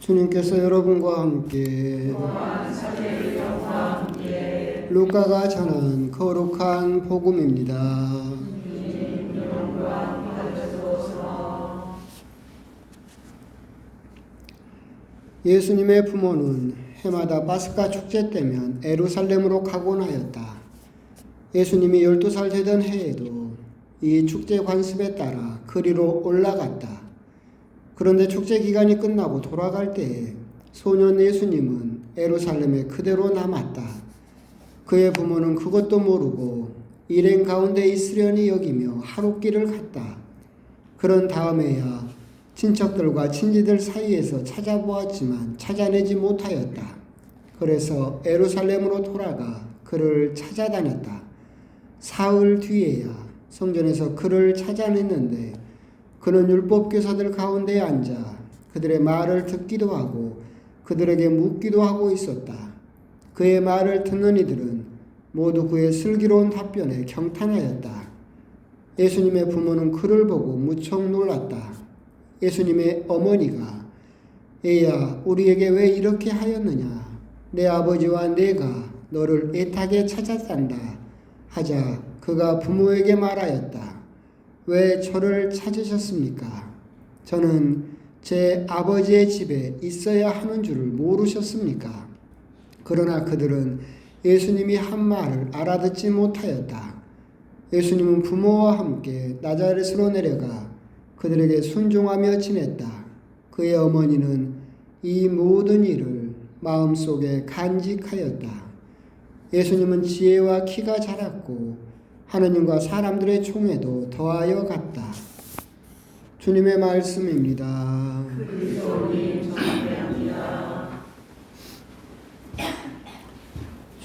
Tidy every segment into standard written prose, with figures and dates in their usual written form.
주님께서 여러분과 함께 루카가 전한 거룩한 복음입니다. 예수님의 부모는 해마다 파스카 축제 때면 예루살렘으로 가곤 하였다. 예수님이 12살 되던 해에도 이 축제 관습에 따라 그리로 올라갔다. 그런데 축제 기간이 끝나고 돌아갈 때에 소년 예수님은 예루살렘에 그대로 남았다. 그의 부모는 그것도 모르고 일행 가운데 있으려니 여기며 하룻길을 갔다. 그런 다음에야 친척들과 친지들 사이에서 찾아보았지만 찾아내지 못하였다. 그래서 예루살렘으로 돌아가 그를 찾아다녔다. 사흘 뒤에야 성전에서 그를 찾아냈는데 그는 율법교사들 가운데에 앉아 그들의 말을 듣기도 하고 그들에게 묻기도 하고 있었다. 그의 말을 듣는 이들은 모두 그의 슬기로운 답변에 경탄하였다. 예수님의 부모는 그를 보고 무척 놀랐다. 예수님의 어머니가 애야 우리에게 왜 이렇게 하였느냐 내 아버지와 내가 너를 애타게 찾았단다 하자 그가 부모에게 말하였다. 왜 저를 찾으셨습니까? 저는 제 아버지의 집에 있어야 하는 줄을 모르셨습니까? 그러나 그들은 예수님이 한 말을 알아듣지 못하였다. 예수님은 부모와 함께 나자렛으로 내려가 그들에게 순종하며 지냈다. 그의 어머니는 이 모든 일을 마음속에 간직하였다. 예수님은 지혜와 키가 자랐고 하느님과 사람들의 총에도 더하여 갔다. 주님의 말씀입니다.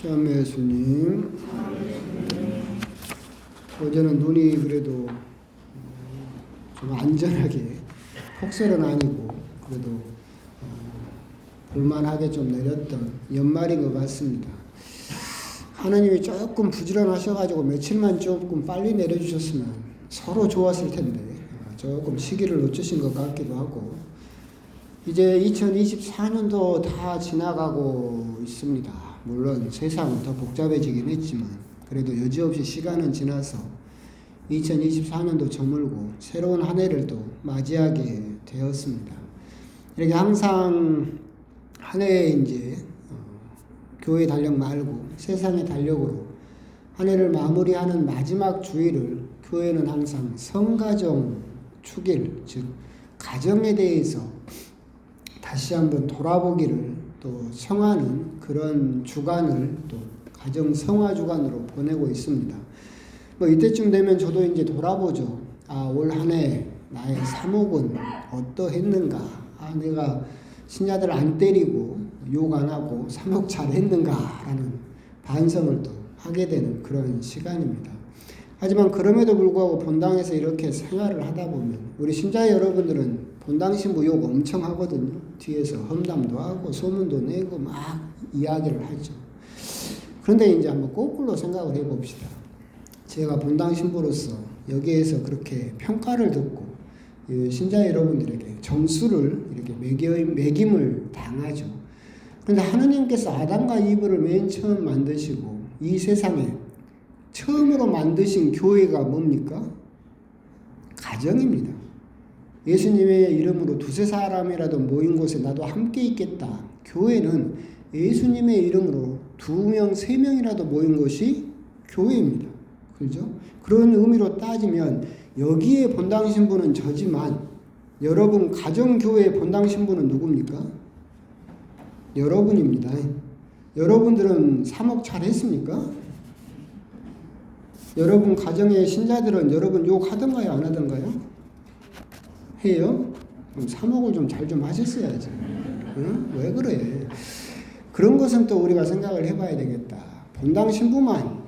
참 예수님, 어제는 눈이 그래도 좀 안전하게 폭설은 아니고 그래도 볼만하게 좀 내렸던 연말인 것 같습니다. 하나님이 조금 부지런하셔가지고 며칠만 조금 빨리 내려주셨으면 서로 좋았을 텐데 조금 시기를 놓치신 것 같기도 하고 이제 2024년도 다 지나가고 있습니다. 물론 세상은 더 복잡해지긴 했지만 그래도 여지없이 시간은 지나서 2024년도 저물고 새로운 한 해를 또 맞이하게 되었습니다. 이렇게 항상 한 해에 이제 교회 달력 말고 세상의 달력으로 한 해를 마무리하는 마지막 주일을 교회는 항상 성가정 축일, 즉 가정에 대해서 다시 한번 돌아보기를 또 청하는 그런 주간을 또 가정 성화 주간으로 보내고 있습니다. 뭐 이때쯤 되면 저도 이제 돌아보죠. 올 한 해 나의 사목은 어떠했는가? 내가 신자들 안 때리고 욕 안 하고 사목 잘했는가라는 반성을 또 하게 되는 그런 시간입니다. 하지만 그럼에도 불구하고 본당에서 이렇게 생활을 하다 보면 우리 신자 여러분들은 본당 신부 욕 엄청 하거든요. 뒤에서 험담도 하고 소문도 내고 막 이야기를 하죠. 그런데 이제 한번 거꾸로 생각을 해봅시다. 제가 본당 신부로서 여기에서 그렇게 평가를 듣고 신자 여러분들에게 점수를 이렇게 매김을 당하죠. 그런데 하느님께서 아담과 이브를 맨 처음 만드시고 이 세상에 처음으로 만드신 교회가 뭡니까? 가정입니다. 예수님의 이름으로 두세 사람이라도 모인 곳에 나도 함께 있겠다. 교회는 예수님의 이름으로 2명, 3명이라도 모인 것이 교회입니다. 그죠? 그런 의미로 따지면 여기에 본당 신부는 저지만 여러분 가정교회의 본당 신부는 누굽니까? 여러분입니다. 여러분들은 사목 잘했습니까? 여러분 가정의 신자들은 여러분 욕하던가요? 안 하던가요? 해요? 그럼 사목을 좀 잘 좀 하셨어야지. 응? 왜 그래? 그런 것은 또 우리가 생각을 해봐야 되겠다. 본당 신부만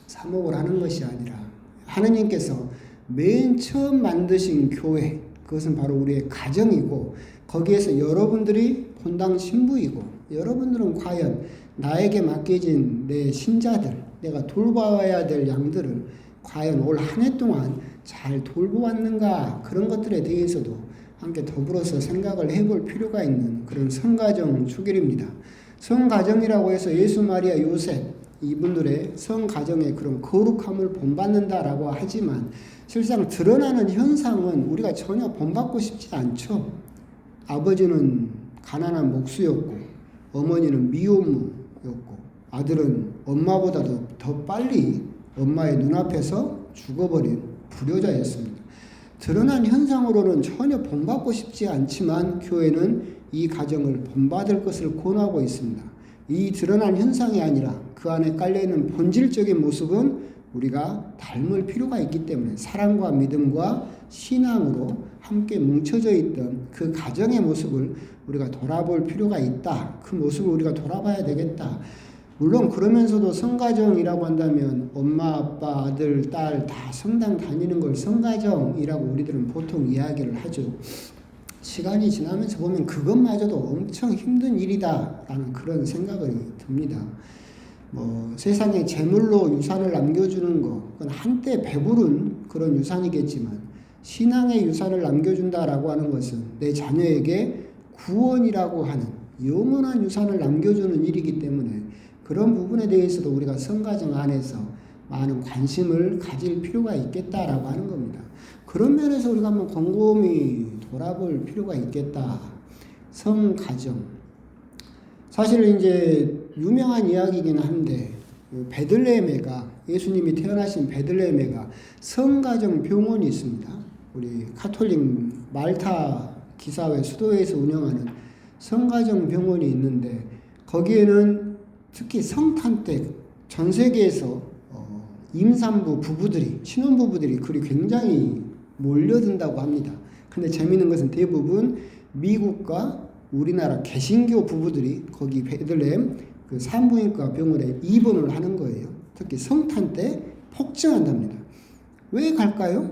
사목을 하는 것이 아니라 하느님께서 맨 처음 만드신 교회, 그것은 바로 우리의 가정이고 거기에서 여러분들이 본당 신부이고 여러분들은 과연 나에게 맡겨진 내 신자들, 내가 돌봐야 될 양들을 과연 올 한 해 동안 잘 돌보았는가, 그런 것들에 대해서도 함께 더불어서 생각을 해볼 필요가 있는 그런 성가정 축일입니다. 성가정이라고 해서 예수, 마리아, 요셉 이분들의 성가정의 그런 거룩함을 본받는다라고 하지만 실상 드러나는 현상은 우리가 전혀 본받고 싶지 않죠. 아버지는 가난한 목수였고 어머니는 미혼모였고 아들은 엄마보다도 더 빨리 엄마의 눈앞에서 죽어버린 불효자였습니다. 드러난 현상으로는 전혀 본받고 싶지 않지만 교회는 이 가정을 본받을 것을 권하고 있습니다. 이 드러난 현상이 아니라 그 안에 깔려있는 본질적인 모습은 우리가 닮을 필요가 있기 때문에 사랑과 믿음과 신앙으로 함께 뭉쳐져 있던 그 가정의 모습을 우리가 돌아볼 필요가 있다. 그 모습을 우리가 돌아봐야 되겠다. 물론 그러면서도 성가정이라고 한다면 엄마, 아빠, 아들, 딸 다 성당 다니는 걸 성가정이라고 우리들은 보통 이야기를 하죠. 시간이 지나면서 보면 그것마저도 엄청 힘든 일이다라는 그런 생각이 듭니다. 세상에 재물로 유산을 남겨주는 거, 그건 한때 배부른 그런 유산이겠지만 신앙의 유산을 남겨준다라고 하는 것은 내 자녀에게 구원이라고 하는 영원한 유산을 남겨주는 일이기 때문에 그런 부분에 대해서도 우리가 성가정 안에서 많은 관심을 가질 필요가 있겠다라고 하는 겁니다. 그런 면에서 우리가 한번 곰곰이 돌아볼 필요가 있겠다. 성가정. 사실 이제 유명한 이야기이긴 한데 베들레헴에가 예수님이 태어나신 베들레헴에가 성가정 병원이 있습니다. 우리 카톨릭 말타 기사회 수도회에서 운영하는 성가정 병원이 있는데 거기에는 특히 성탄 때 전 세계에서 임산부 부부들이 신혼부부들이 그리 굉장히 몰려든다고 합니다. 근데 재미있는 것은 대부분 미국과 우리나라 개신교 부부들이 거기 베들레헴 그 산부인과 병원에 입원을 하는 거예요. 특히 성탄 때 폭증한답니다. 왜 갈까요?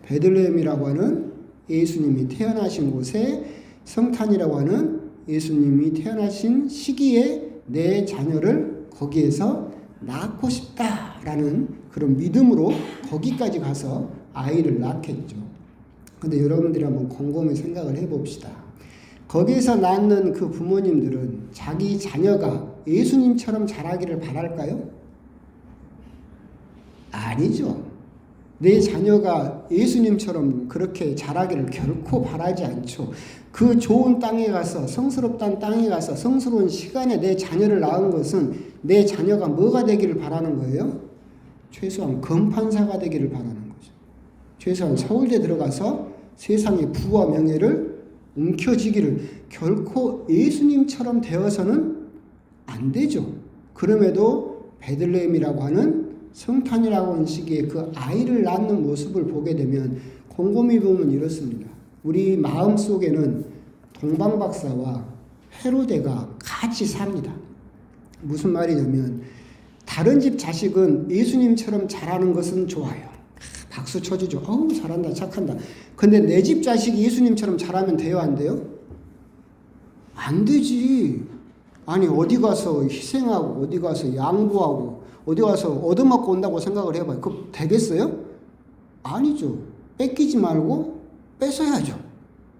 베들레헴이라고 하는 예수님이 태어나신 곳에 성탄이라고 하는 예수님이 태어나신 시기에 내 자녀를 거기에서 낳고 싶다라는 그런 믿음으로 거기까지 가서 아이를 낳겠죠. 근데 여러분들이 한번 곰곰이 생각을 해봅시다. 거기에서 낳는 그 부모님들은 자기 자녀가 예수님처럼 자라기를 바랄까요? 아니죠. 내 자녀가 예수님처럼 그렇게 자라기를 결코 바라지 않죠. 그 좋은 땅에 가서 성스럽다는 땅에 가서 성스러운 시간에 내 자녀를 낳은 것은 내 자녀가 뭐가 되기를 바라는 거예요? 최소한 검판사가 되기를 바라는 거죠. 최소한 서울대 들어가서 세상의 부와 명예를 움켜쥐기를 결코 예수님처럼 되어서는 안 되죠. 그럼에도 베들레헴이라고 하는 성탄이라고 하는 시기에 그 아이를 낳는 모습을 보게 되면 곰곰이 보면 이렇습니다. 우리 마음 속에는 동방박사와 헤로데가 같이 삽니다. 무슨 말이냐면 다른 집 자식은 예수님처럼 자라는 것은 좋아요. 박수 쳐주죠. 어우 잘한다 착한다. 근데 내 집 자식이 예수님처럼 자라면 돼요 안 돼요? 안 되지. 아니 어디 가서 희생하고 어디 가서 양보하고 어디 가서 얻어맞고 온다고 생각을 해봐요. 그거 되겠어요? 아니죠. 뺏기지 말고 뺏어야죠.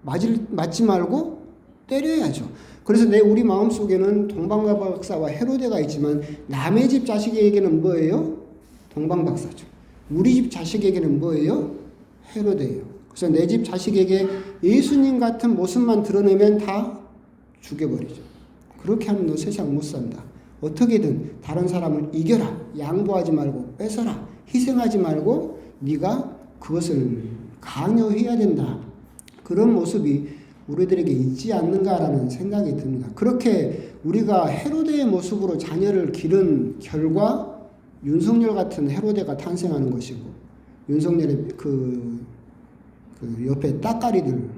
맞지 말고 때려야죠. 그래서 우리 마음속에는 동방박사와 헤로데가 있지만 남의 집 자식에게는 뭐예요? 동방박사죠. 우리 집 자식에게는 뭐예요? 헤로데예요. 그래서 내 집 자식에게 예수님 같은 모습만 드러내면 다 죽여버리죠. 그렇게 하면 너 세상 못 산다. 어떻게든 다른 사람을 이겨라. 양보하지 말고 뺏어라. 희생하지 말고 네가 그것을 강요해야 된다. 그런 모습이 우리들에게 있지 않는가라는 생각이 듭니다. 그렇게 우리가 헤로데의 모습으로 자녀를 기른 결과 윤석열 같은 헤로데가 탄생하는 것이고 윤석열의 그 옆에 따까리들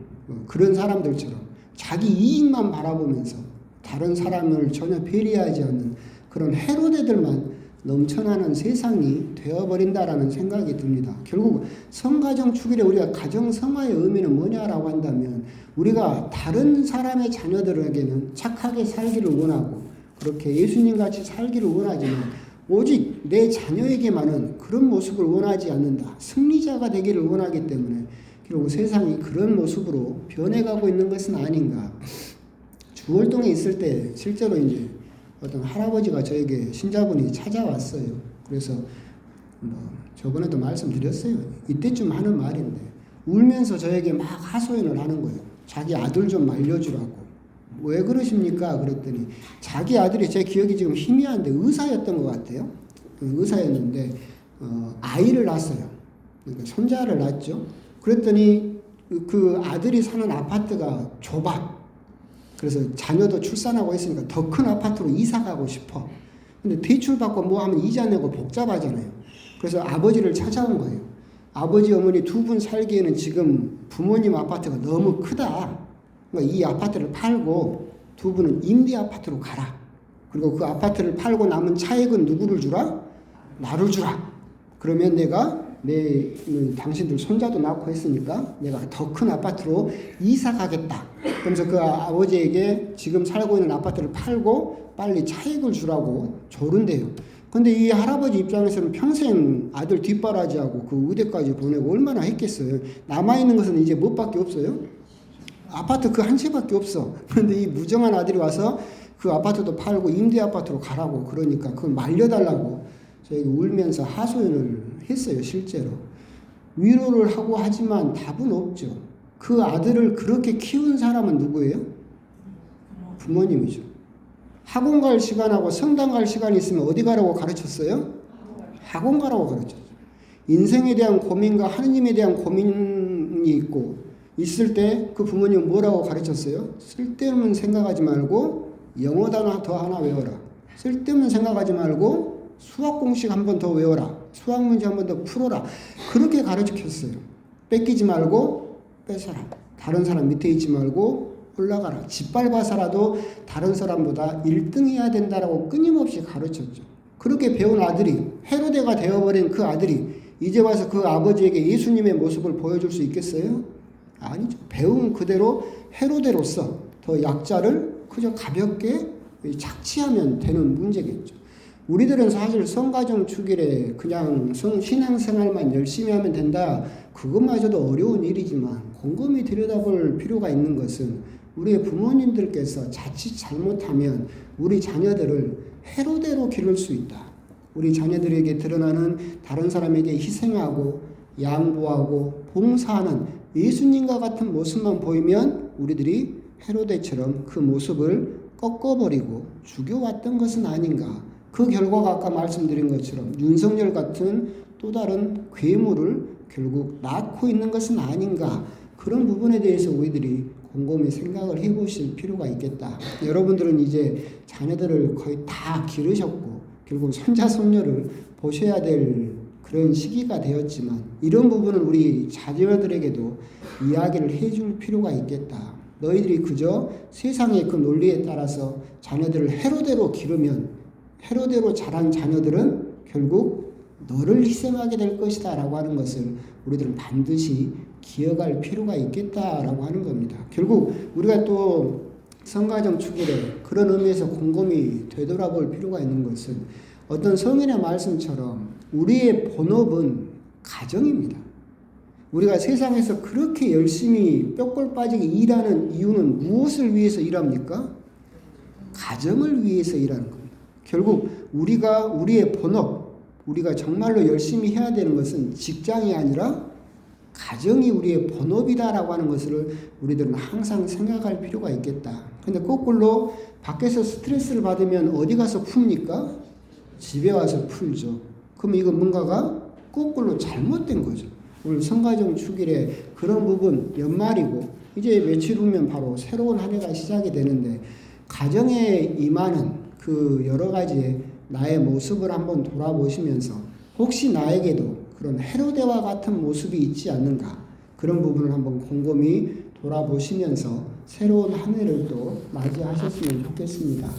그런 사람들처럼 자기 이익만 바라보면서 다른 사람을 전혀 배려하지 않는 그런 헤로데들만 넘쳐나는 세상이 되어버린다라는 생각이 듭니다. 결국 성가정 축일에 우리가 가정성화의 의미는 뭐냐라고 한다면 우리가 다른 사람의 자녀들에게는 착하게 살기를 원하고 그렇게 예수님같이 살기를 원하지만 오직 내 자녀에게만은 그런 모습을 원하지 않는다. 승리자가 되기를 원하기 때문에 그리고 세상이 그런 모습으로 변해가고 있는 것은 아닌가. 주월동에 있을 때 실제로 이제 어떤 할아버지가 저에게 신자분이 찾아왔어요. 그래서 저번에도 말씀드렸어요. 이때쯤 하는 말인데 울면서 저에게 막 하소연을 하는 거예요. 자기 아들 좀 말려주라고. 왜 그러십니까? 그랬더니 자기 아들이, 제 기억이 지금 희미한데 의사였던 것 같아요. 의사였는데 아이를 낳았어요. 그러니까 손자를 낳았죠. 그랬더니 그 아들이 사는 아파트가 좁아. 그래서 자녀도 출산하고 있으니까 더 큰 아파트로 이사 가고 싶어. 근데 대출 받고 뭐 하면 이자 내고 복잡하잖아요. 그래서 아버지를 찾아온 거예요. 아버지 어머니 두 분 살기에는 지금 부모님 아파트가 너무 크다. 그러니까 이 아파트를 팔고 두 분은 임대 아파트로 가라. 그리고 그 아파트를 팔고 남은 차액은 누구를 주라? 나를 주라. 그러면 내가 당신들 손자도 낳고 했으니까 내가 더 큰 아파트로 이사 가겠다. 그러면서 그 아버지에게 지금 살고 있는 아파트를 팔고 빨리 차익을 주라고 조른대요. 근데 이 할아버지 입장에서는 평생 아들 뒷바라지하고 그 의대까지 보내고 얼마나 했겠어요. 남아있는 것은 이제 뭐밖에 없어요? 아파트 그 한 채밖에 없어. 그런데 이 무정한 아들이 와서 그 아파트도 팔고 임대 아파트로 가라고 그러니까 그걸 말려달라고 저에게 울면서 하소연을 했어요. 실제로. 위로를 하고 하지만 답은 없죠. 그 아들을 그렇게 키운 사람은 누구예요? 부모님이죠. 학원 갈 시간하고 성당 갈 시간이 있으면 어디 가라고 가르쳤어요? 학원 가라고 가르쳤어요. 인생에 대한 고민과 하느님에 대한 고민이 있을 때 그 부모님은 뭐라고 가르쳤어요? 쓸데없는 생각하지 말고 영어 단어 더 하나 외워라. 쓸데없는 생각하지 말고 수학 공식 한 번 더 외워라. 수학 문제 한 번 더 풀어라. 그렇게 가르쳤어요. 뺏기지 말고 뺏어라. 다른 사람 밑에 있지 말고 올라가라. 짓밟아서라도 다른 사람보다 1등 해야 된다라고 끊임없이 가르쳤죠. 그렇게 배운 아들이, 헤로데가 되어버린 그 아들이 이제 와서 그 아버지에게 예수님의 모습을 보여줄 수 있겠어요? 아니죠. 배운 그대로 헤로데로서 더 약자를 그저 가볍게 착취하면 되는 문제겠죠. 우리들은 사실 성가정 축일에 그냥 신앙생활만 열심히 하면 된다. 그것마저도 어려운 일이지만 곰곰이 들여다볼 필요가 있는 것은 우리의 부모님들께서 자칫 잘못하면 우리 자녀들을 헤로데로 기를 수 있다. 우리 자녀들에게 드러나는 다른 사람에게 희생하고 양보하고 봉사하는 예수님과 같은 모습만 보이면 우리들이 헤로데처럼 그 모습을 꺾어버리고 죽여왔던 것은 아닌가. 그 결과가 아까 말씀드린 것처럼 윤석열 같은 또 다른 괴물을 결국 낳고 있는 것은 아닌가. 그런 부분에 대해서 우리들이 곰곰이 생각을 해보실 필요가 있겠다. 여러분들은 이제 자녀들을 거의 다 기르셨고 결국 손자 손녀를 보셔야 될 그런 시기가 되었지만 이런 부분은 우리 자녀들에게도 이야기를 해줄 필요가 있겠다. 너희들이 그저 세상의 그 논리에 따라서 자녀들을 헤로데로 기르면 헤로데로 자란 자녀들은 결국 너를 희생하게 될 것이다 라고 하는 것을 우리들은 반드시 기억할 필요가 있겠다라고 하는 겁니다. 결국 우리가 또 성가정 축일에 그런 의미에서 곰곰이 되돌아볼 필요가 있는 것은 어떤 성인의 말씀처럼 우리의 본업은 가정입니다. 우리가 세상에서 그렇게 열심히 뼈골 빠지게 일하는 이유는 무엇을 위해서 일합니까? 가정을 위해서 일하는 겁니다. 결국 우리의 본업, 우리가 정말로 열심히 해야 되는 것은 직장이 아니라 가정이 우리의 본업이다라고 하는 것을 우리들은 항상 생각할 필요가 있겠다. 근데 거꾸로 밖에서 스트레스를 받으면 어디 가서 풉니까? 집에 와서 풀죠. 그럼 이건 뭔가가 거꾸로 잘못된 거죠. 오늘 성가정 축일에 그런 부분 연말이고 이제 며칠 후면 바로 새로운 한 해가 시작이 되는데 가정에 임하는 그 여러 가지의 나의 모습을 한번 돌아보시면서 혹시 나에게도 그런 헤로데와 같은 모습이 있지 않는가 그런 부분을 한번 곰곰이 돌아보시면서 새로운 한 해를 또 맞이하셨으면 좋겠습니다.